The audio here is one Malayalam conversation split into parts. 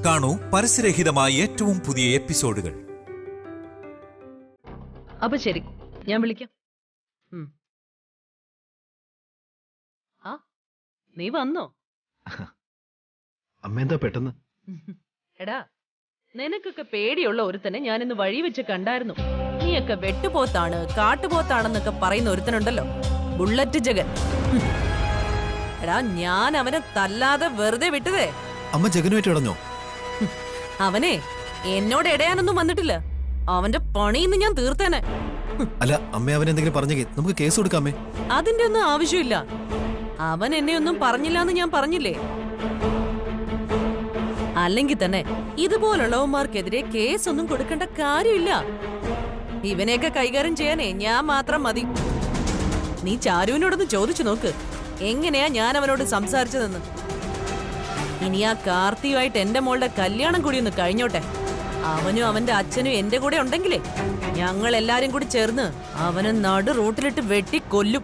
കാണൂ പരസ്യരഹിതമായ ഏറ്റവും പുതിയ എപ്പിസോഡുകൾ. അപ്പൊ ശരി, ഞാൻ വിളിക്കാം. ആ നീ വന്നോ? അമ്മ എന്താ പെട്ടെന്ന്? എടാ, നിനക്കൊക്കെ പേടിയുള്ള ഒരുത്തനെ ഞാൻ ഇന്ന് വഴി വെച്ച് കണ്ടായിരുന്നു. നീയൊക്കെ വെട്ടുപോത്താണ് കാട്ടുപോത്താണെന്നൊക്കെ പറയുന്ന ഒരുത്തനുണ്ടല്ലോ, ബുള്ളറ്റ് ജഗൻ. എടാ, ഞാൻ അവനെ തല്ലാതെ വെറുതെ വിട്ടതേ. അമ്മ ജഗനുമായിട്ട് ഇടഞ്ഞോ? അവനെ എന്നോട് ഇടയാനൊന്നും വന്നിട്ടില്ല. അവന്റെ പണിയിന്ന് ഞാൻ തീർത്തേനെ. അല്ല അമ്മ അവനെന്തെങ്കിലും പറഞ്ഞെങ്കിൽ നമുക്ക് കേസ് കൊടുക്കാമേ. അതിന്റെ ഒന്നും ആവശ്യമില്ല. അവൻ എന്നെ ഒന്നും പറഞ്ഞില്ലാന്ന് ഞാൻ പറഞ്ഞില്ലേ? അല്ലെങ്കിൽ തന്നെ ഇതുപോലുള്ളവന്മാർക്കെതിരെ കേസൊന്നും കൊടുക്കേണ്ട കാര്യമില്ല. ഇവനെയൊക്കെ കൈകാര്യം ചെയ്യാനേ ഞാൻ മാത്രം മതി. നീ ചാരുവിനോടൊന്ന് ചോദിച്ചു നോക്ക്, എങ്ങനെയാ ഞാൻ അവനോട് സംസാരിച്ചതെന്ന്. ഇനി ആ കാർത്തിയുമായിട്ട് എന്റെ മോളുടെ കല്യാണം കൂടി ഒന്ന് കഴിഞ്ഞോട്ടെ. അവനും അവന്റെ അച്ഛനും എന്റെ കൂടെ ഉണ്ടെങ്കിലേ ഞങ്ങൾ എല്ലാരും കൂടി ചേർന്ന് അവനെ നടു റൂട്ടിലിട്ട് വെട്ടി കൊല്ലും.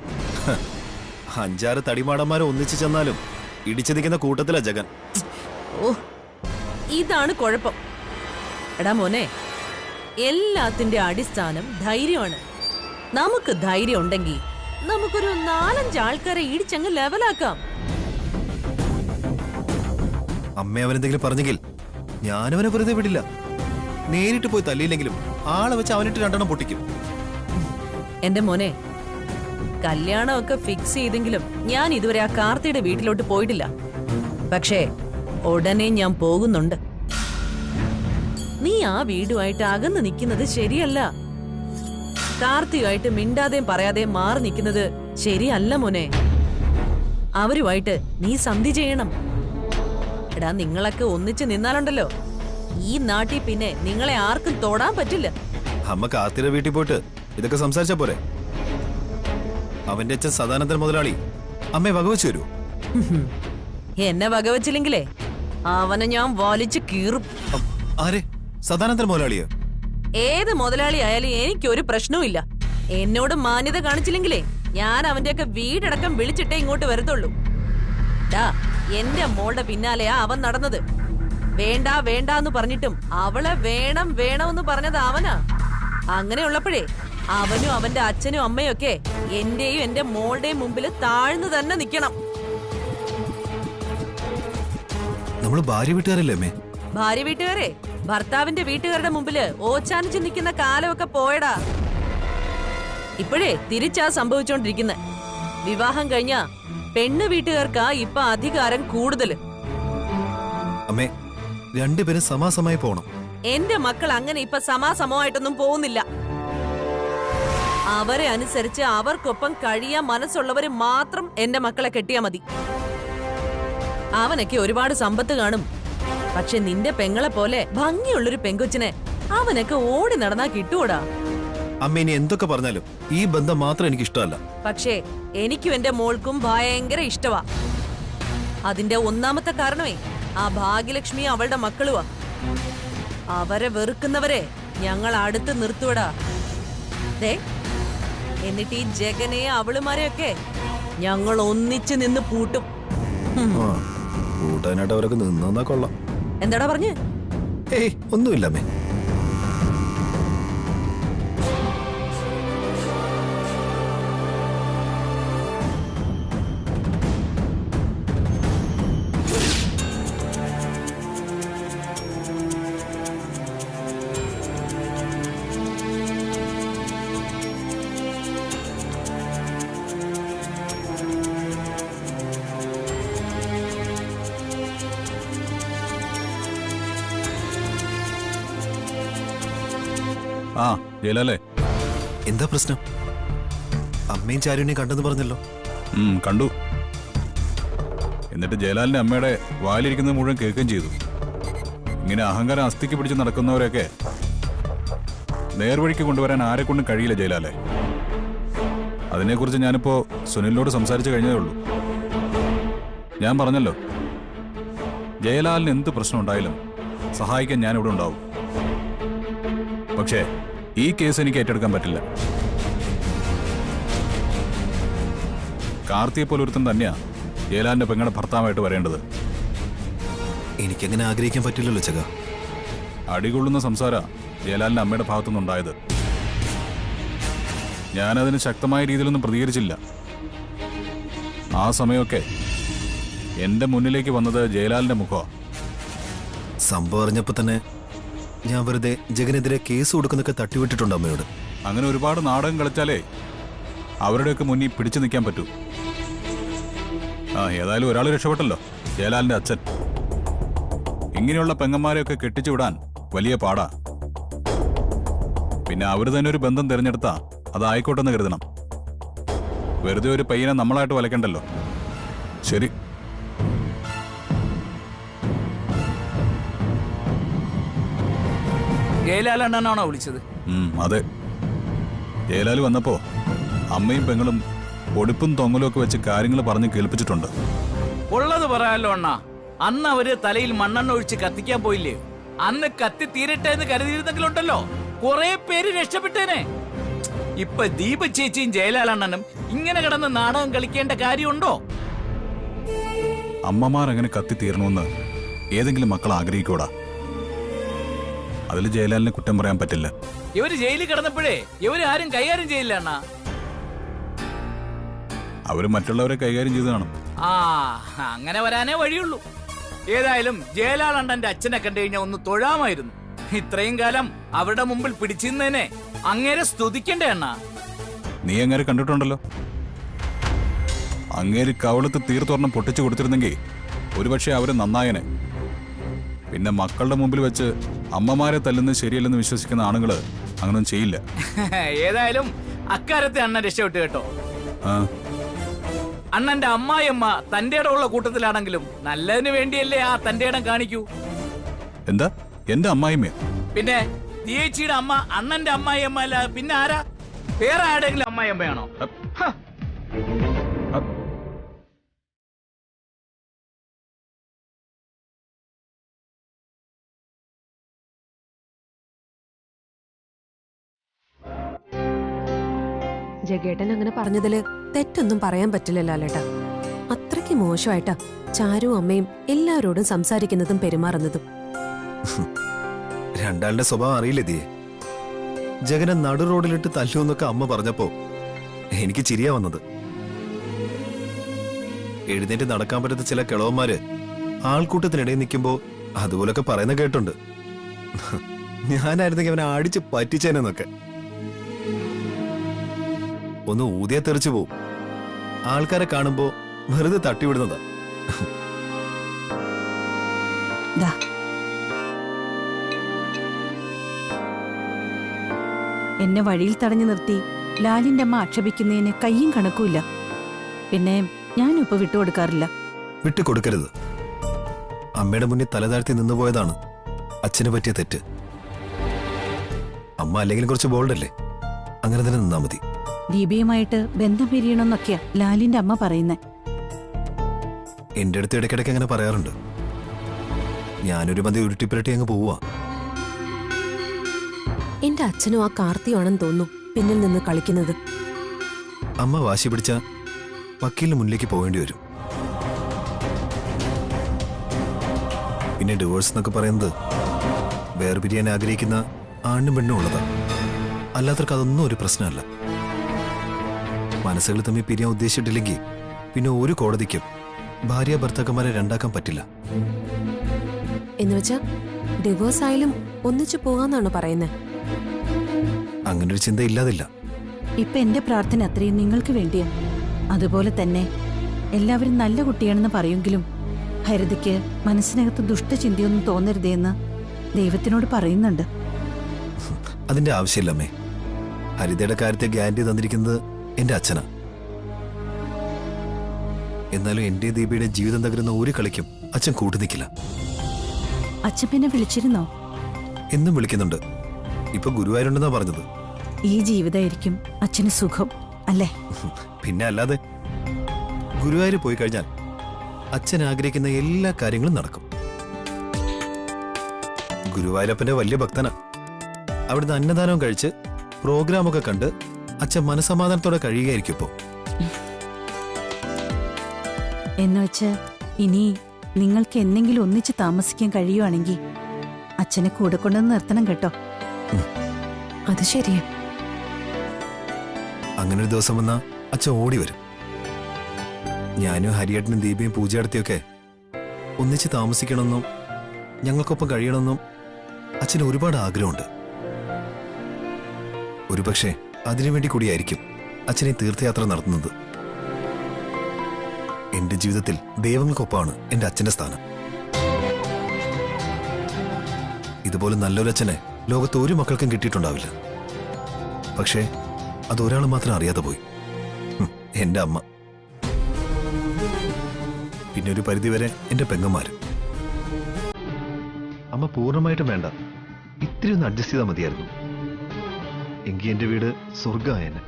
5-6 തടിമാടന്മാരെ ഒന്നിച്ചു ചെന്നാലും ഇടിച്ചു നിൽക്കുന്ന കൂട്ടത്തിലാ ജഗൻ. ഓ, ഇതാണ് കുഴപ്പം. എടാ മോനെ, എല്ലാത്തിന്റെ അടിസ്ഥാനം ധൈര്യമാണ്. നമുക്ക് ധൈര്യം ഉണ്ടെങ്കിൽ നമുക്കൊരു 4-5 ആൾക്കാരെ ഇടിച്ചങ്ങ് ലെവലാക്കാം. അമ്മ അവനെന്തെങ്കിലും പറഞ്ഞെങ്കിൽ ഞാനവനെ വെറുതെ വിടില്ല. നേരിട്ട് പോയി തല്ലിയില്ലെങ്കിലും ആളെ വെച്ച് അവനിട്ട് 2 പൊട്ടിക്കും. എന്റെ മോനെ, കല്യാണമൊക്കെ ഫിക്സ് ചെയ്തെങ്കിലും ഞാൻ ഇതുവരെ ആ കാർത്തിയുടെ വീട്ടിലോട്ട് പോയിട്ടില്ല. പക്ഷേ ഉടനെ ഞാൻ പോകുന്നുണ്ട്. നീ ആ വീടുമായിട്ട് അകന്ന് നിൽക്കുന്നത് ശരിയല്ല. കാർത്തിയുമായിട്ട് മിണ്ടാതെയും പറയാതെയും മാറി നിൽക്കുന്നത് ശരിയല്ല മോനെ. അവരുമായിട്ട് നീ സന്ധി ചെയ്യണം. എടാ, നിങ്ങളൊക്കെ ഒന്നിച്ച് നിന്നാലുണ്ടല്ലോ, ഈ നാട്ടിൽ പിന്നെ നിങ്ങളെ ആർക്കും തൊടാൻ പറ്റില്ല. അമ്മ കാർത്തിയുടെ വീട്ടിൽ പോയിട്ട് ഇതൊക്കെ സംസാരിച്ച പോരെ? അവന്റെ അച്ഛൻ സദാനന്ദൻ മുതലാളി അമ്മയെ വകവെച്ചു തരൂ. എന്നെ വകവെച്ചില്ലെങ്കിലേ അവനെ ഞാൻ വലിച്ചു കീറും. ആരെ? സദാനന്ദൻ മുതലാളിയോ? ഏത് മുതലാളി ആയാലും എനിക്കൊരു പ്രശ്നവും ഇല്ല. എന്നോട് മാന്യത കാണിച്ചില്ലെങ്കിലേ ഞാൻ അവന്റെയൊക്കെ വീടടക്കം വിളിച്ചിട്ടേ ഇങ്ങോട്ട് വരത്തുള്ളൂ. എന്റെ മോളുടെ പിന്നാലെയാ അവൻ നടന്നത്. വേണ്ട വേണ്ട എന്ന് പറഞ്ഞിട്ടും അവളെ വേണം വേണമെന്ന് പറഞ്ഞത് അവനാ. അങ്ങനെയുള്ളപ്പോഴേ അവനും അവന്റെ അച്ഛനും അമ്മയും ഒക്കെ എന്റെയും എന്റെ മോളുടെയും മുമ്പിൽ താഴ്ന്നു തന്നെ നിക്കണം. നമ്മള് ഭാര്യ വീട്ടുകാരല്ലേ അമ്മേ? ഭാര്യ വീട്ടുകാരെ ഭർത്താവിന്റെ വീട്ടുകാരുടെ മുമ്പില് ഓച്ചാനിച്ച് നിൽക്കുന്ന കാലമൊക്കെ പോയടാ. ഇപ്പോഴേ തിരിച്ചാ സംഭവിച്ചോണ്ടിരിക്കുന്നെ. വിവാഹം കഴിഞ്ഞ പെണ്ണ് വീട്ടുകാർക്കാ ഇപ്പൊ അധികാരം കൂടുതല്. അമ്മേ, 2 പേരും സമാസമായി പോണം. എന്റെ മക്കൾ അങ്ങനെ ഇപ്പൊ സമാസമമായിട്ടൊന്നും പോകുന്നില്ല. അവരെ അനുസരിച്ച് അവർക്കൊപ്പം കഴിയാൻ മനസ്സുള്ളവര് മാത്രം എന്റെ മക്കളെ കെട്ടിയാ മതി. അവനൊക്കെ ഒരുപാട് സമ്പത്ത് കാണും. പക്ഷെ നിന്റെ പെങ്ങളെ പോലെ ഭംഗിയുള്ളൊരു പെങ്കൊച്ചിനെ അവനൊക്കെ ഓടി നടന്നാ കിട്ടൂടാ. അമ്മ ഇനി എന്തൊക്കെ പറഞ്ഞാലും ഈ ബന്ധം മാത്രം എനിക്ക് ഇഷ്ടമല്ല. പക്ഷേ എനിക്കും എന്റെ മോൾക്കും ഭയങ്കര ഇഷ്ടവാ. അതിന്റെ ഒന്നാമത്തെ കാരണമേ ആ ഭാഗ്യലക്ഷ്മി അവളുടെ മക്കളുവാ. അവരെ വെറുക്കുന്നവരെ ഞങ്ങൾ അടുത്ത് നിർത്തുവടാ. എന്നിട്ട് ഈ ജഗനെ അവളുമാരെയൊക്കെ ഞങ്ങൾ ഒന്നിച്ച് നിന്ന് പൂട്ടും. കൂട്ടാനായിട്ട് അവരൊക്കെ നിന്നാ കൊള്ളാം. എന്താടാ പറഞ്ഞ്? ഏയ് ഒന്നുമില്ല അമ്മേ. ആ ജയിലല്ലേ? എന്താ പ്രശ്നം? അമ്മയും ചാരുവിനെയും കണ്ടെന്ന് പറഞ്ഞല്ലോ. കണ്ടു. എന്നിട്ട് ജയലാലിന്റെ അമ്മയുടെ വായിലിരിക്കുന്നത് മുഴുവൻ കേൾക്കുകയും ചെയ്തു. ഇങ്ങനെ അഹങ്കാരം അസ്ഥിക്ക് പിടിച്ച് നടക്കുന്നവരെയൊക്കെ നേർവഴിക്ക് കൊണ്ടുവരാൻ ആരെ കൊണ്ടും കഴിയില്ല ജയലാലെ. അതിനെക്കുറിച്ച് ഞാനിപ്പോ സുനിലിനോട് സംസാരിച്ചു കഴിഞ്ഞതേ ഉള്ളൂ. ഞാൻ പറഞ്ഞല്ലോ, ജയലാലിന് എന്ത് പ്രശ്നം ഉണ്ടായാലും സഹായിക്കാൻ ഞാനിവിടെ ഉണ്ടാവും. പക്ഷേ ഈ കേസ് എനിക്ക് ഏറ്റെടുക്കാൻ പറ്റില്ല. കാർത്തിയെ പോലെ ഒരുത്തൻ തന്നെയാ ജയലാലിന്റെ പെങ്ങളുടെ ഭർത്താവായിട്ട് വരേണ്ടത്. എനിക്കങ്ങനെ ആഗ്രഹിക്കാൻ പറ്റില്ലല്ലോ ചക. അടികൊള്ളുന്ന സംസാര ജയലാലിന്റെ അമ്മയുടെ ഭാഗത്തുനിന്നുണ്ടായത്. ഞാനതിന് ശക്തമായ രീതിയിലൊന്നും പ്രതികരിച്ചില്ല. ആ സമയമൊക്കെ എന്റെ മുന്നിലേക്ക് വന്നത് ജയലാലിന്റെ മുഖമാണ്. സംഭവം അറിഞ്ഞപ്പോ തന്നെ ഞാൻ വെറുതെ ജഗനെതിരെ കേസ് കൊടുക്കുന്നൊക്കെ തട്ടിവിട്ടിട്ടുണ്ട് അമ്മയോട്. അങ്ങനെ ഒരുപാട് നാടകം കളിച്ചാലേ അവരുടെയൊക്കെ മുന്നിൽ പിടിച്ചു നിൽക്കാൻ പറ്റൂ. ഏതായാലും ഒരാൾ രക്ഷപ്പെട്ടല്ലോ, ജയലാലിന്റെ അച്ഛൻ. ഇങ്ങനെയുള്ള പെങ്ങന്മാരെയൊക്കെ കെട്ടിച്ചു വിടാൻ വലിയ പാടാ. പിന്നെ അവർ തന്നെ ഒരു ബന്ധം തിരഞ്ഞെടുത്താ അതായിക്കോട്ടെന്ന് കരുതണം. വെറുതെ ഒരു പയ്യനെ നമ്മളായിട്ട് വലക്കണ്ടല്ലോ. ശരി, ജയലാലണ്ണനാണോ വിളിച്ചത്? അതെ. ജയലാൽ വന്നപ്പോ അമ്മയും പെങ്ങളും ഒടിപ്പും തൊങ്ങലും ഒക്കെ വെച്ച് കാര്യങ്ങൾ പറഞ്ഞ് കേൾപ്പിച്ചിട്ടുണ്ട്. ഉള്ളത് പറയാലോ അണ്ണാ, അന്ന് അവര് തലയിൽ മണ്ണെണ്ണ ഒഴിച്ച് കത്തിക്കാൻ പോയില്ലേ? അന്ന് കത്തി തീരട്ടെ എന്ന് കരുതിയിരുന്നെങ്കിലുണ്ടല്ലോ കുറെ പേര് രക്ഷപ്പെട്ടേനെ. ഇപ്പൊ ദീപ ചേച്ചിയും ജയലാലണ്ണനും ഇങ്ങനെ കിടന്ന് നാടകം കളിക്കേണ്ട കാര്യമുണ്ടോ? അമ്മമാർ എങ്ങനെ കത്തി തീരണമെന്ന് ഏതെങ്കിലും മക്കൾ ആഗ്രഹിക്കൂടാ. അതിൽ ജയലാലിനെ കുറ്റം പറയാൻ പറ്റില്ല. ഇവര് ജയിലിൽ കിടന്നപ്പോഴേ ഇവര് ആരും കൈകാര്യം ചെയ്യില്ല അണ്ണാ. അവര് മറ്റുള്ളവരെ കൈകാര്യം ചെയ്ത് കാണും. അങ്ങനെ വരാനേ വഴിയുള്ളൂ. ഏതായാലും ജയലാലണ്ണന്റെ അച്ഛനെ കണ്ടു കഴിഞ്ഞാൽ ഒന്ന് തൊഴാമായിരുന്നു. ഇത്രയും കാലം അവരുടെ മുമ്പിൽ പിടിച്ചിരുന്നേനെ അങ്ങേരെ സ്തുതിക്കണ്ടേ അണ്ണാ? നീ അങ്ങേരെ കണ്ടിട്ടുണ്ടല്ലോ. അങ്ങേര് കവളത്ത് തീർത്തൊരെണ്ണം പൊട്ടിച്ചു കൊടുത്തിരുന്നെങ്കിൽ ഒരുപക്ഷെ അവര് നന്നായനെ. പിന്നെ മക്കളുടെ മുമ്പിൽ വെച്ച് അമ്മമാരെ തല്ലുന്നത് ശരിയല്ലെന്ന് വിശ്വസിക്കുന്ന ആണുങ്ങള് അങ്ങനൊന്നും ചെയ്യില്ല. ഏതായാലും അക്കാര്യത്തെ അണ്ണൻ രക്ഷപ്പെട്ടു കേട്ടോ. അണ്ണന്റെ അമ്മായിയമ്മ തന്റെ ഇടമുള്ള കൂട്ടത്തിലാണെങ്കിലും നല്ലതിന് വേണ്ടിയല്ലേ ആ തന്റെ ഇടം കാണിക്കൂ. എന്താ എന്റെ അമ്മായിമ്മയോ? പിന്നെ ദിയേച്ചിയുടെ അമ്മ അണ്ണന്റെ അമ്മായിയമ്മ അല്ല പിന്നെ ആരാ? വേറെ ആരുടെങ്കിലും അമ്മായിയമ്മയാണോ? ജഗേട്ടൻ അങ്ങനെ പറഞ്ഞതില് തെറ്റൊന്നും പറയാൻ പറ്റില്ലല്ലോ ലാലേട്ടാ. അത്രയ്ക്ക് മോശമായിട്ടാ ചാരു അമ്മയും എല്ലാവരോടും സംസാരിക്കുന്നതും പെരുമാറുന്നതും. രണ്ടാളുടെ സ്വഭാവം അറിയില്ലേ ദിയെ? ജഗനെ നടു റോഡിലിട്ട് തല്ലുമെന്നൊക്കെ അമ്മ പറഞ്ഞപ്പോ എനിക്ക് ചിരിയാ വന്നത്. എഴുന്നേറ്റ് നടക്കാൻ പറ്റാത്ത ചില കിളവന്മാര് ആൾക്കൂട്ടത്തിനിടയിൽ നിൽക്കുമ്പോ അതുപോലൊക്കെ പറയുന്ന കേട്ടുണ്ട്. ഞാനായിരുന്നെങ്കിൽ അവനെ അടിച്ച് പറ്റിച്ചേനെന്നൊക്കെ. ഒന്ന് ഊതിയ തെറിച്ചു പോവും. ആൾക്കാരെ കാണുമ്പോ വെറുതെ തട്ടിവിടുന്നതാ. എന്നെ വഴിയിൽ തടഞ്ഞു നിർത്തി ലാലിന്റെ അമ്മ ആക്ഷേപിക്കുന്നതിന് കയ്യും കണക്കുമില്ല. പിന്നെ ഞാനും ഇപ്പൊ വിട്ടുകൊടുക്കാറില്ല. വിട്ടുകൊടുക്കരുത്. അമ്മയുടെ മുന്നിൽ തലതാഴ്ത്തി നിന്നുപോയതാണ് അച്ഛന് പറ്റിയ തെറ്റ്. അമ്മ അല്ലെങ്കിലും കുറച്ച് ബോൾഡല്ലേ, അങ്ങനെ തന്നെ നിന്നാ മതി. ദീപയുമായിട്ട് ബന്ധം പിരിയണമെന്നൊക്കെയാ ലാലിന്റെ അമ്മ പറയുന്നേ. എന്റെ അടുത്ത് ഇടയ്ക്കിടയ്ക്ക് അങ്ങനെ പറയാറുണ്ട്. ഞാനൊരു മതി ഉരുട്ടിപ്പുരട്ടി അങ്ങ് പോവാ. എന്റെ അച്ഛനും ആ കാർത്തിയാണെന്ന് തോന്നുന്നു പിന്നിൽ നിന്ന് കളിക്കുന്നത്. അമ്മ വാശി പിടിച്ച വക്കീലിന് മുന്നിലേക്ക് പോവേണ്ടി വരും. പിന്നെ ഡിവോഴ്സ് എന്നൊക്കെ പറയുന്നത് വേർപിരിയാൻ ആഗ്രഹിക്കുന്ന ആണും പെണ്ണും ഉള്ളതാ. അല്ലാത്തവർക്ക് അതൊന്നും ഒരു പ്രശ്നമല്ല. മനസ്സുകൾ തമ്മിൽ പിരിയാൻ ഉദ്ദേശിച്ചിട്ടില്ലെങ്കിൽ പിന്നെ ഒരു കോടതിക്കും ഭാര്യ ഭർത്താക്കന്മാരെ രണ്ടാക്കാൻ പറ്റില്ല. എന്നുവെച്ചാ ഡിവോഴ്സ് ആയാലും ഒന്നിച്ചു പോകാന്നാണോ പറയുന്നത്? അങ്ങനൊരു ചിന്ത ഇല്ലാതില്ല. ഇപ്പൊ എന്റെ പ്രാർത്ഥന അത്രയും നിങ്ങൾക്ക് വേണ്ടിയാ. അതുപോലെ തന്നെ എല്ലാവരും നല്ല കുട്ടിയാണെന്ന് പറയുമെങ്കിലും ഹരിതയ്ക്ക് മനസ്സിനകത്ത് ദുഷ്ടചിന്തയൊന്നും തോന്നരുതേന്ന് ദൈവത്തിനോട് പറയുന്നുണ്ട്. അതിന്റെ ആവശ്യമില്ലമ്മേ. ഹരിതയുടെ കാര്യത്തെ ഗ്യാരണ്ടി തന്നിരിക്കുന്നത് എന്റെ അച്ഛനാ. എന്നാലും എന്റെ ദീപയുടെ ജീവിതം തകരുന്ന ഒരു കളിക്കും അച്ഛൻ കൂട്ടുനിൽക്കില്ല. അച്ഛൻ പിന്നെ വിളിച്ചിരുന്നോ? എന്നും വിളിക്കുന്നുണ്ട്. ഇപ്പൊ ഗുരുവായൂരുണ്ടെന്നാ പറഞ്ഞത്. ഈ ജീവിതമായിരിക്കും അച്ഛന് സുഖം അല്ലേ? പിന്നെ അല്ലാതെ. ഗുരുവായൂർ പോയി കഴിഞ്ഞാൽ അച്ഛൻ ആഗ്രഹിക്കുന്ന എല്ലാ കാര്യങ്ങളും നടക്കും. ഗുരുവായൂരപ്പന്റെ വലിയ ഭക്തനാ. അവിടുന്ന് അന്നദാനവും കഴിച്ച് പ്രോഗ്രാമൊക്കെ കണ്ട് അച്ഛൻ മനസമാധാനത്തോടെ കഴിയുകയായിരിക്കും ഇപ്പോ. എന്നുവെച്ച് ഇനി നിങ്ങൾക്ക് എന്തെങ്കിലും ഒന്നിച്ച് താമസിക്കാൻ കഴിയുവാണെങ്കിൽ അച്ഛനെ കൂടെ കൊണ്ടുവന്ന് നിർത്തണം കേട്ടോ. അത് ശരിയാ. അങ്ങനെ ഒരു ദിവസം വന്നാ അച്ഛൻ ഓടി വരും. ഞാനും ഹരിയേട്ടനും ദീപയും പൂജയടുത്തിയൊക്കെ ഒന്നിച്ച് താമസിക്കണമെന്നും ഞങ്ങൾക്കൊപ്പം കഴിയണമെന്നും അച്ഛന് ഒരുപാട് ആഗ്രഹമുണ്ട്. ഒരുപക്ഷെ അതിനുവേണ്ടി കൂടിയായിരിക്കും അച്ഛനെ തീർത്ഥയാത്ര നടത്തുന്നത്. എന്റെ ജീവിതത്തിൽ ദൈവങ്ങൾക്കൊപ്പമാണ് എന്റെ അച്ഛന്റെ സ്ഥാനം. ഇതുപോലെ നല്ലൊരച്ഛനെ ലോകത്ത് ഒരു മക്കൾക്കും കിട്ടിയിട്ടുണ്ടാവില്ല. പക്ഷേ അതൊരാൾ മാത്രം അറിയാതെ പോയി, എന്റെ അമ്മ. പിന്നെ ഒരു പരിധിവരെ എന്റെ പെങ്ങന്മാരും. അമ്മ പൂർണ്ണമായിട്ടും വേണ്ട, ഇത്തിരി ഒന്ന് അഡ്ജസ്റ്റ് ചെയ്താൽ മതിയായിരുന്നു. എങ്കിൽ എന്റെ വീട് സ്വർഗമായെന്നെ.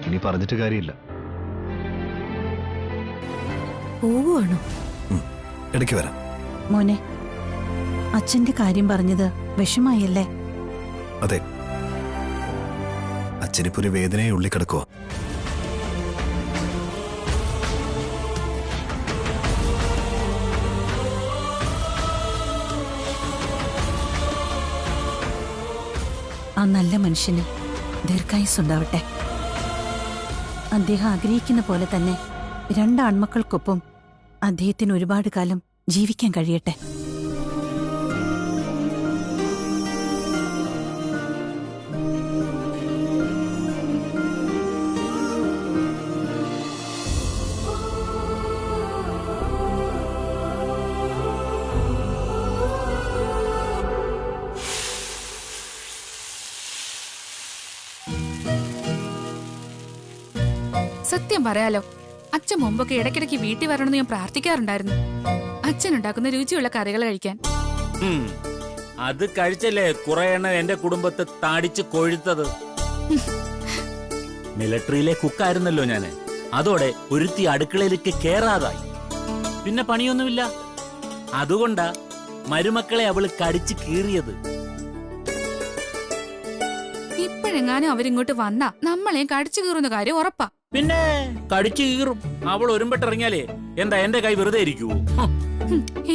ഇനി പറഞ്ഞിട്ട് കാര്യമില്ല. പോവുകയാണോ? ഇടയ്ക്ക് വരാം. മോനെ, അച്ഛന്റെ കാര്യം പറഞ്ഞത് വിഷമായല്ലേ? അതെ, അച്ഛനിപ്പോ ഒരു വേദനയെ ഉള്ളിക്കിടക്കുക. ആ നല്ല മനുഷ്യന് ദീർഘായുസ്സുണ്ടാവട്ടെ. അദ്ദേഹം ആഗ്രഹിക്കുന്ന പോലെ തന്നെ 2 ആൺമക്കൾക്കൊപ്പം അദ്ദേഹത്തിന് ഒരുപാട് കാലം ജീവിക്കാൻ കഴിയട്ടെ. സത്യം പറയാലോ, അച്ഛൻ മുമ്പൊക്കെ ഇടയ്ക്കിടയ്ക്ക് വീട്ടിൽ വരണമെന്ന് ഞാൻ പ്രാർത്ഥിക്കാറുണ്ടായിരുന്നു. അച്ഛൻ ഉണ്ടാക്കുന്ന രുചിയുള്ള കറികൾ കഴിക്കാൻ. അത് കഴിച്ചല്ലേ കുറെ എണ്ണം എന്റെ കുടുംബത്തെ താടിച്ച് കൊഴുത്തത്. മിലിറ്ററിയിലെ കുക്കായിരുന്നല്ലോ ഞാന്. അതോടെ ഒരുത്തി അടുക്കളയിലേക്ക് കേറാതായി. പിന്നെ പണിയൊന്നുമില്ല. അതുകൊണ്ടാ മരുമക്കളെ അവള് കടിച്ച് കീറിയത്. ഇപ്പോഴെങ്ങാനും അവരിങ്ങോട്ട് വന്നാ നമ്മളെയും കടിച്ചു കീറുന്ന കാര്യം ഉറപ്പാ. പിന്നെ കടിച്ചു കീറും. അവൾ ഒരുമ്പെട്ടിറങ്ങിയാലേ എന്താ എന്റെ കൈ വെറുതെ ഇരിക്കുവോ?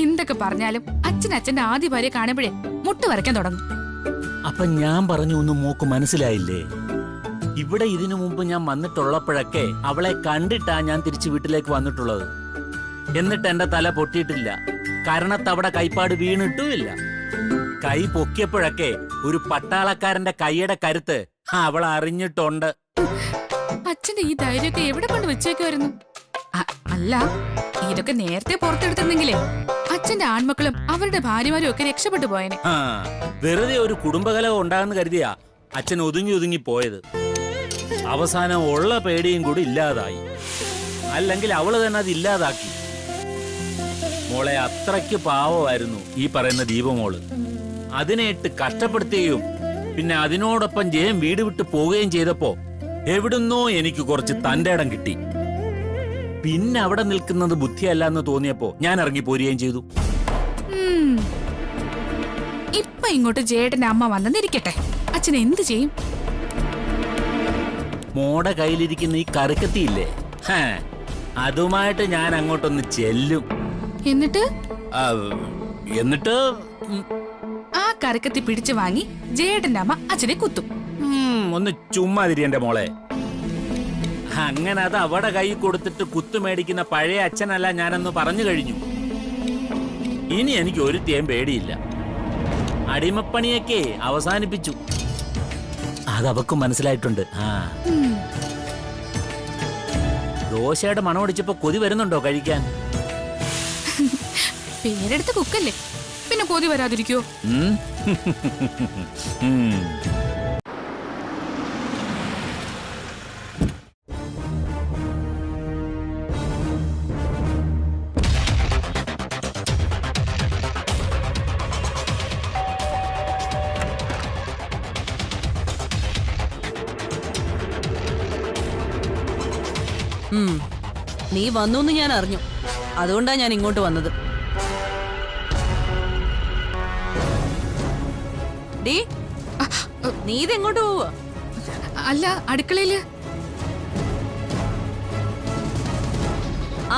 എന്തൊക്കെ പറഞ്ഞാലും അച്ഛന്റെ ആദ്യ ഭാര്യ കാണുമ്പോഴേ മുട്ട് വരയ്ക്കാൻ തുടങ്ങും. അപ്പൊ ഞാൻ പറഞ്ഞു ഒന്നും മോക്ക് മനസ്സിലായില്ലേ? ഇവിടെ ഇതിനു മുമ്പ് ഞാൻ വന്നിട്ടുള്ളപ്പോഴൊക്കെ അവളെ കണ്ടിട്ടാ ഞാൻ തിരിച്ചു വീട്ടിലേക്ക് വന്നിട്ടുള്ളത്. എന്നിട്ട് എന്റെ തല പൊട്ടിയിട്ടില്ല, കരണത്തവിടെ കൈപ്പാട് വീണിട്ടുമില്ല. കൈ പൊക്കിയപ്പോഴൊക്കെ ഒരു പട്ടാളക്കാരന്റെ കൈയുടെ കരുത്ത് അവൾ അറിഞ്ഞിട്ടുണ്ട്. അച്ഛന്റെ ഈ ധൈര്യമൊക്കെ എവിടെ കൊണ്ട് വെച്ചേക്കുമായിരുന്നു? അല്ല, ഇതൊക്കെ നേരത്തെ പുറത്തെടുത്തിരുന്നെങ്കിലേ അച്ഛന്റെ ആൺമക്കളും അവരുടെ ഭാര്യമാരും ഒക്കെ രക്ഷപ്പെട്ടു പോയനെ. വെറുതെ ഒരു കുടുംബകലഹം ഉണ്ടാകുന്ന കരുതിയാ അച്ഛൻ ഒതുങ്ങി പോയത്. അവസാനം ഉള്ള പേടിയും കൂടി ഇല്ലാതായി. അല്ലെങ്കിൽ അവള് തന്നെ അത് ഇല്ലാതാക്കി. മോളെ, അത്രയ്ക്ക് പാവമായിരുന്നു ഈ പറയുന്ന ദീപമോള്. അതിനെ ഇട്ട് കഷ്ടപ്പെടുത്തുകയും പിന്നെ അതിനോടൊപ്പം ജയം വീട് വിട്ട് പോവുകയും ചെയ്തപ്പോ എവിടുന്നോ എനിക്ക് കുറച്ച് തന്റെ ഇടം കിട്ടി. പിന്നെ അവിടെ നിൽക്കുന്നത് ബുദ്ധിയല്ല എന്ന് തോന്നിയപ്പോ ഞാൻ ഇറങ്ങി പോരുകയും ചെയ്തു. ഇപ്പൊ ഇങ്ങോട്ട് ജയേട്ടന്റെ അമ്മ വന്നെന്നിരിക്കട്ടെ, അച്ഛൻ എന്ത് ചെയ്യും? മോടെ കയ്യിലിരിക്കുന്ന ഈ കറുക്കത്തിയില്ലേ, അതുമായിട്ട് ഞാൻ അങ്ങോട്ടൊന്ന് ചെല്ലും. എന്നിട്ട് എന്നിട്ട് ആ കറുക്കത്തി പിടിച്ചു വാങ്ങി ജയേട്ടന്റെ അമ്മ അച്ഛനെ കുത്തും. ഒന്ന് ചുമ്മാതിരി എന്റെ മോളെ. അങ്ങനെ അത് അവിടെ കൈ കൊടുത്തിട്ട് കുത്തുമേടിക്കുന്ന പഴയ അച്ഛനല്ല ഞാനെന്ന് പറഞ്ഞു കഴിഞ്ഞു. ഇനി എനിക്ക് ഒരുത്തിയും പേടിയില്ല. അടിമപ്പണിയൊക്കെ അവസാനിപ്പിച്ചു. അതവക്കും മനസ്സിലായിട്ടുണ്ട്. ദോശയുടെ മണമടിച്ചപ്പോ കൊതി വരുന്നുണ്ടോ കഴിക്കാൻ? പേരെടുത്ത് കുക്കല്ലേ, പിന്നെ കൊതി വരാതിരിക്കോ? നീ വന്നു ഞാൻ അറിഞ്ഞു. അതുകൊണ്ടാ ഞാൻ ഇങ്ങോട്ട് വന്നത്. നീ ഇതെങ്ങോട്ട് പോവാ? അല്ല, അടുക്കളയില്.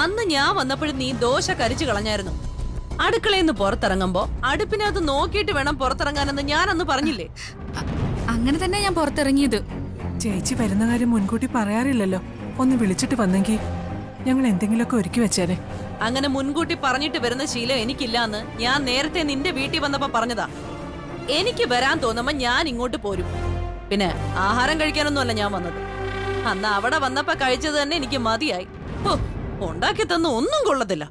അന്ന് ഞാൻ വന്നപ്പോഴും നീ ദോശ കരിച്ചു കളഞ്ഞായിരുന്നു. അടുക്കളയിൽ നിന്ന് പുറത്തിറങ്ങുമ്പോ അടുപ്പിനകത്ത് നോക്കിയിട്ട് വേണം പുറത്തിറങ്ങാനെന്ന് ഞാൻ അന്ന് പറഞ്ഞില്ലേ? അങ്ങനെ തന്നെ ഞാൻ പുറത്തിറങ്ങിയത്. ചേച്ചി വരുന്ന കാര്യം മുൻകൂട്ടി പറയാറില്ലല്ലോ. ഒന്ന് വിളിച്ചിട്ട് വന്നെങ്കിൽ ഞങ്ങൾ എന്തെങ്കിലുമൊക്കെ ഒരുക്കി വെച്ചേനെ. അങ്ങനെ മുൻകൂട്ടി പറഞ്ഞിട്ട് വരുന്ന ശീലം എനിക്കില്ലാന്ന് ഞാൻ നേരത്തെ നിന്റെ വീട്ടിൽ വന്നപ്പോ പറഞ്ഞതാ. എനിക്ക് വരാൻ തോന്നുമ്പോ ഞാൻ ഇങ്ങോട്ട് പോരും. പിന്നെ ആഹാരം കഴിക്കാനൊന്നുമല്ല ഞാൻ വന്നത്. അന്ന് അവിടെ വന്നപ്പോ കഴിച്ചത് തന്നെ എനിക്ക് മതിയായി. ഓ, ഉണ്ടാക്കി തന്ന ഒന്നും കൊള്ളത്തില്ല.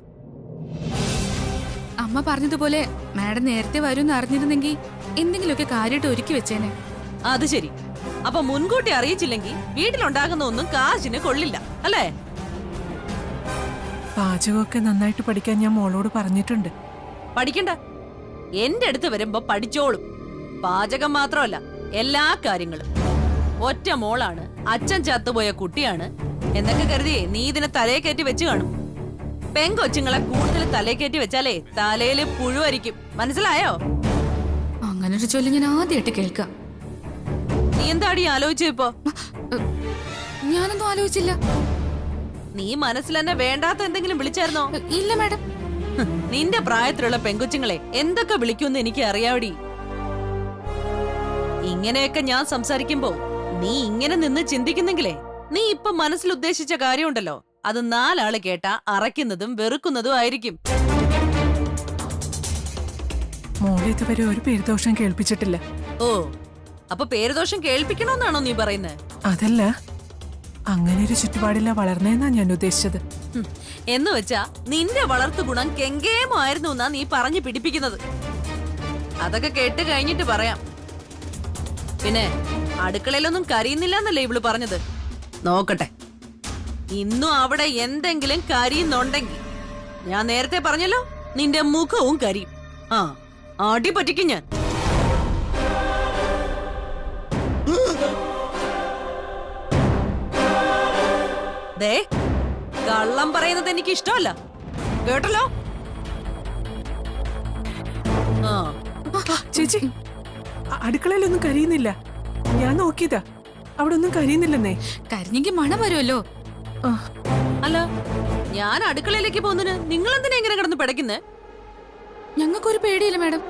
അമ്മ പറഞ്ഞതുപോലെ മാഡം നേരത്തെ വരുമെന്ന് അറിഞ്ഞിരുന്നെങ്കിൽ എന്തെങ്കിലുമൊക്കെ കാര്യമായിട്ട് ഒരുക്കി വെച്ചേനെ. അത് ശരി. അപ്പൊ മുൻകൂട്ടി അറിയിച്ചില്ലെങ്കിൽ വീട്ടിലുണ്ടാകുന്ന ഒന്നും കാശിന് കൊള്ളില്ല അല്ലേ? പാചകമൊക്കെ നന്നായിട്ട് പഠിക്കാൻ ഞാൻ മോളോട് പറഞ്ഞിട്ടുണ്ട്. പഠിക്കണ്ട, എന്റെ അടുത്ത് വരുമ്പോ പഠിച്ചോളും. പാചകം മാത്രമല്ല, എല്ലാ കാര്യങ്ങളും. ഒറ്റ മോളാണ്, അച്ഛൻ ചത്തുപോയ കുട്ടിയാണ് എന്നൊക്കെ കരുതിയേ നീ ഇതിനെ തലയെ കയറ്റി വെച്ച് കാണും. പെങ്കൊച്ചുങ്ങളെ കൂടുതൽ തലയെ കയറ്റി വെച്ചാലേ തലയില് പുഴുവരിക്കും. മനസ്സിലായോ? അങ്ങനൊരു ചൊല്ലി ഞാൻ ആദ്യമായിട്ട് കേൾക്കാം. നീ എന്താടി ആലോചിച്ചു ഇപ്പോ? ഞാനൊന്നും ആലോചിച്ചില്ല. നീ മനസ്സിൽ തന്നെ വേണ്ടാത്ത എന്തെങ്കിലും വിളിച്ചായിരുന്നോ? ഇല്ല മാഡം. നിന്റെ പ്രായത്തിലുള്ള പെങ്കൊച്ചുങ്ങളെ എന്തൊക്കെ വിളിക്കുമെന്ന് എനിക്ക് അറിയാവടി. ഇങ്ങനെയൊക്കെ ഞാൻ സംസാരിക്കുമ്പോ നീ ഇങ്ങനെ നിന്ന് ചിന്തിക്കുന്നെങ്കിലേ നീ ഇപ്പൊ മനസ്സിൽ ഉദ്ദേശിച്ച കാര്യമുണ്ടല്ലോ, അത് 4 ആള് കേട്ടാ അറയ്ക്കുന്നതും വെറുക്കുന്നതും ആയിരിക്കും. മോളെ ഇതുവരെ ഒരു പേരുദോഷം കേൾപ്പിച്ചിട്ടില്ല. ഓ, അപ്പൊ പേരുദോഷം കേൾപ്പിക്കണമെന്നാണോ നീ പറയുന്നത്? അതല്ല, അങ്ങനെ ഒരു ചുറ്റുപാടില്ല വളർന്നേന്നാ ഞാൻ ഉദ്ദേശിച്ചത്. എന്ന് വെച്ചാ നിന്റെ വളർത്തു ഗുണം കെങ്കേമായിരുന്നു എന്നാ നീ പറഞ്ഞു പിടിപ്പിക്കുന്നത്. അതൊക്കെ കേട്ട് കഴിഞ്ഞിട്ട് പറയാം. പിന്നെ അടുക്കളയിലൊന്നും കരിയുന്നില്ല എന്നല്ലേ ഇവള് പറഞ്ഞത്? നോക്കട്ടെ, ഇന്നും അവിടെ എന്തെങ്കിലും കരിയുന്നുണ്ടെങ്കിൽ ഞാൻ നേരത്തെ പറഞ്ഞല്ലോ, നിന്റെ മുഖവും കരിയും. ആ, അടി പറ്റിക്കും ഞാൻ. ദേ, കള്ളം പറയുന്നത് എനിക്ക് ഇഷ്ടമല്ല, കേട്ടല്ലോ? ആ, ചേച്ചി, അടുക്കളയിലൊന്നും കരിയുന്നില്ല. ഞാൻ നോക്കിയതാ, അവിടെ ഒന്നും കരിയുന്നില്ലെന്നേ. കരിഞ്ഞെങ്കിൽ മണം വരുമല്ലോ. അല്ല, ഞാൻ അടുക്കളയിലേക്ക് പോകുന്നതിന് നിങ്ങൾ എന്തിനാ ഇങ്ങനെ കിടന്ന് പിടയ്ക്കുന്നേ? ഞങ്ങൾക്കൊരു പേടിയില്ല മാഡം.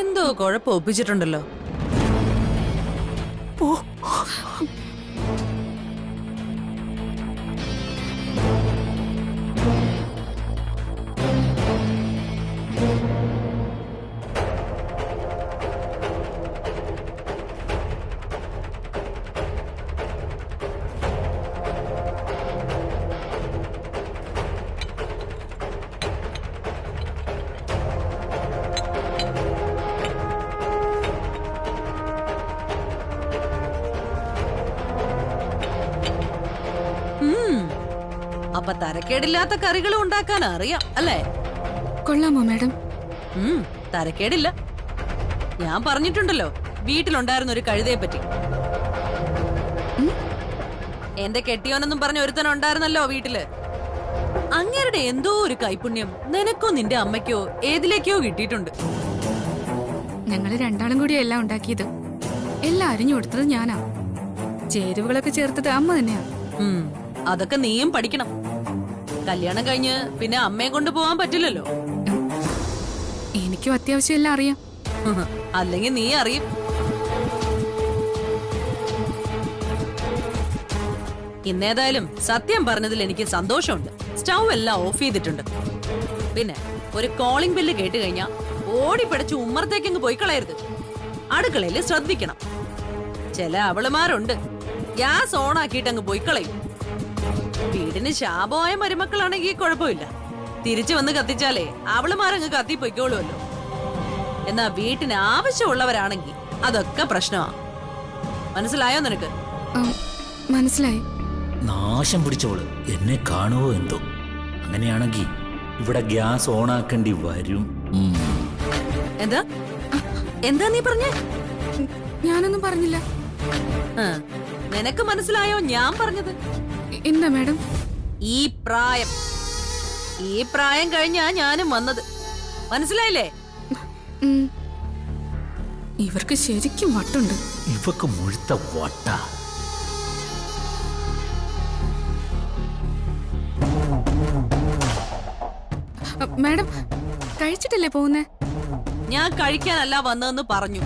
എന്തോ കുഴപ്പം ഒപ്പിച്ചിട്ടുണ്ടല്ലോ. പോ. അപ്പൊ തരക്കേടില്ലാത്ത കറികളും ഉണ്ടാക്കാൻ അറിയാം അല്ലേ? കൊള്ളാമോ മാഡം? തരക്കേടില്ല. ഞാൻ പറഞ്ഞിട്ടുണ്ടല്ലോ വീട്ടിലുണ്ടായിരുന്ന ഒരു കഴുതയെ പറ്റി. എന്റെ കെട്ടിയോനെന്നും പറഞ്ഞ ഒരുത്തനുണ്ടായിരുന്നല്ലോ വീട്ടില്. അങ്ങേരുടെ എന്തോ ഒരു കൈപുണ്യം നിനക്കോ നിന്റെ അമ്മയ്ക്കോ ഏതിലേക്കോ കിട്ടിയിട്ടുണ്ട്. ഞങ്ങള് രണ്ടാളും കൂടി എല്ലാം ഉണ്ടാക്കിയത്. എല്ലാം അരിഞ്ഞു കൊടുത്തത് ഞാനാ. ചേരുവകളൊക്കെ ചേർത്തത് അമ്മ തന്നെയാ. അതൊക്കെ നീയും പഠിക്കണം. കല്യാണം കഴിഞ്ഞ് പിന്നെ അമ്മയെ കൊണ്ട് പോവാൻ പറ്റില്ലല്ലോ. എനിക്കും അത്യാവശ്യം എല്ലാം അറിയാം. അല്ലെങ്കിൽ നീ അറിയും. ഇന്നേതായാലും സത്യം പറഞ്ഞതിൽ എനിക്ക് സന്തോഷമുണ്ട്. സ്റ്റൗ എല്ലാം ഓഫ് ചെയ്തിട്ടുണ്ട്. പിന്നെ ഒരു കോളിംഗ് ബെല്ല് കേട്ട് കഴിഞ്ഞാ ഓടിപ്പിടിച്ച് ഉമ്മറത്തേക്കങ്ങ് പോയി കളയരുത്. അടുക്കളയില് ശ്രദ്ധിക്കണം. ചില അവളുമാരുണ്ട്, ഗ്യാസ് ഓണാക്കിയിട്ട് അങ്ങ് പോയി കളയും. വീടിന് ശാപമായ മരുമക്കളാണെങ്കിൽ കുഴപ്പമില്ല, തിരിച്ചു വന്ന് കത്തിച്ചാലേ അവളുമാരങ്ങ് കത്തി പൊയ്ക്കോളുമല്ലോ. എന്നാ വീട്ടിന് ആവശ്യമുള്ളവരാണെങ്കിൽ അതൊക്കെ പ്രശ്നമാ. മനസ്സിലായോ നിനക്ക്? മനസ്സിലായി. നാശം പിടിച്ചോള് എന്നെ കാണുവോ എന്തോ. അങ്ങനെയാണെങ്കിൽ ഇവിടെ ഗ്യാസ് ഓണാക്കേണ്ടി വരും. എന്താ എന്താ നീ പറഞ്ഞേ? ഞാനൊന്നും പറഞ്ഞില്ല. നിനക്ക് മനസ്സിലായോ ഞാൻ പറഞ്ഞത്? എന്താ മാഡം? ഈ പ്രായം കഴിഞ്ഞാ ഞാനും വന്നത്. മനസ്സിലായില്ലേ? ഇവർക്ക് ശരിക്കും വട്ടുണ്ട്. ഇവക്ക് മുഴുത്ത വട്ട. മാഡം കഴിച്ചിട്ടല്ലേ പോകുന്നേ? ഞാൻ കഴിക്കാനല്ല വന്നതെന്ന് പറഞ്ഞു.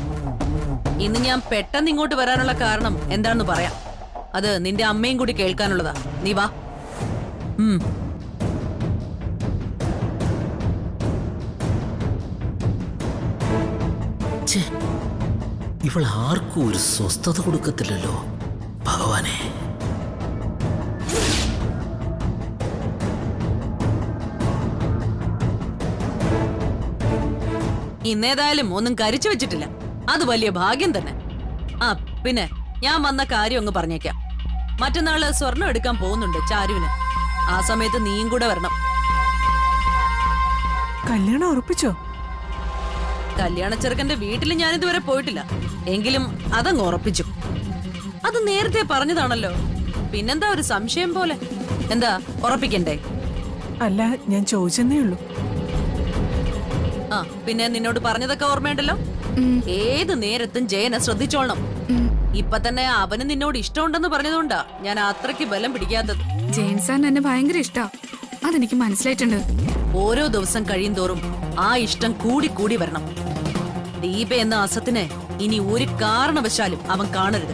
ഇന്ന് ഞാൻ പെട്ടെന്ന് ഇങ്ങോട്ട് വരാനുള്ള കാരണം എന്താണെന്ന് പറയാം. അത് നിന്റെ അമ്മയും കൂടി കേൾക്കാനുള്ളതാ. നീ വാ. ഇവൾ ആർക്കും ഒരു സ്വസ്ഥത കൊടുക്കത്തില്ലല്ലോ ഭഗവാനെ. ഇന്നേതായാലും ഒന്നും കരിച്ചു വെച്ചിട്ടില്ല. അത് വലിയ ഭാഗ്യം തന്നെ. ആ പിന്നെ ഞാൻ വന്ന കാര്യം അങ്ങ് പറഞ്ഞേക്കാം. മറ്റന്നാള് സ്വർണം എടുക്കാൻ പോകുന്നുണ്ട് ചാരുവിന്. ആ സമയത്ത് നീയും കൂടെ വരണം. കല്യാണം ഉറപ്പിച്ചോ? കല്യാണ ചെറുക്കന്റെ വീട്ടിൽ ഞാൻ ഇതുവരെ പോയിട്ടില്ല. എങ്കിലും അതങ്ങ് ഉറപ്പിച്ചു. അത് നേരത്തെ പറഞ്ഞതാണല്ലോ. പിന്നെന്താ ഒരു സംശയം പോലെ? എന്താ ഉറപ്പിക്കണ്ടേ? അല്ല, ഞാൻ ചോദിച്ചെന്നേ ഉള്ളൂ. ആ പിന്നെ നിന്നോട് പറഞ്ഞതൊക്കെ ഓർമ്മയുണ്ടല്ലോ. ഏത് നേരത്തും ജയനെ ശ്രദ്ധിച്ചോളണം. ഇപ്പൊ തന്നെ അവന് നിന്നോട് ഇഷ്ടമുണ്ടെന്ന് പറഞ്ഞതുകൊണ്ടാ ഞാൻ അത്രയ്ക്ക് ബലം പിടിക്കാത്തത്. ജെയിൻ സാറിന് എന്നെ ഭയങ്കര ഇഷ്ടാ. അതെനിക്ക് മനസ്സിലായിട്ടുണ്ട്. ഓരോ ദിവസം കഴിയും തോറും ആ ഇഷ്ടം കൂടി കൂടി വരണം. ദീപ എന്ന അസത്തിനെ ഇനി ഒരു കാരണവശാലും അവൻ കാണരുത്.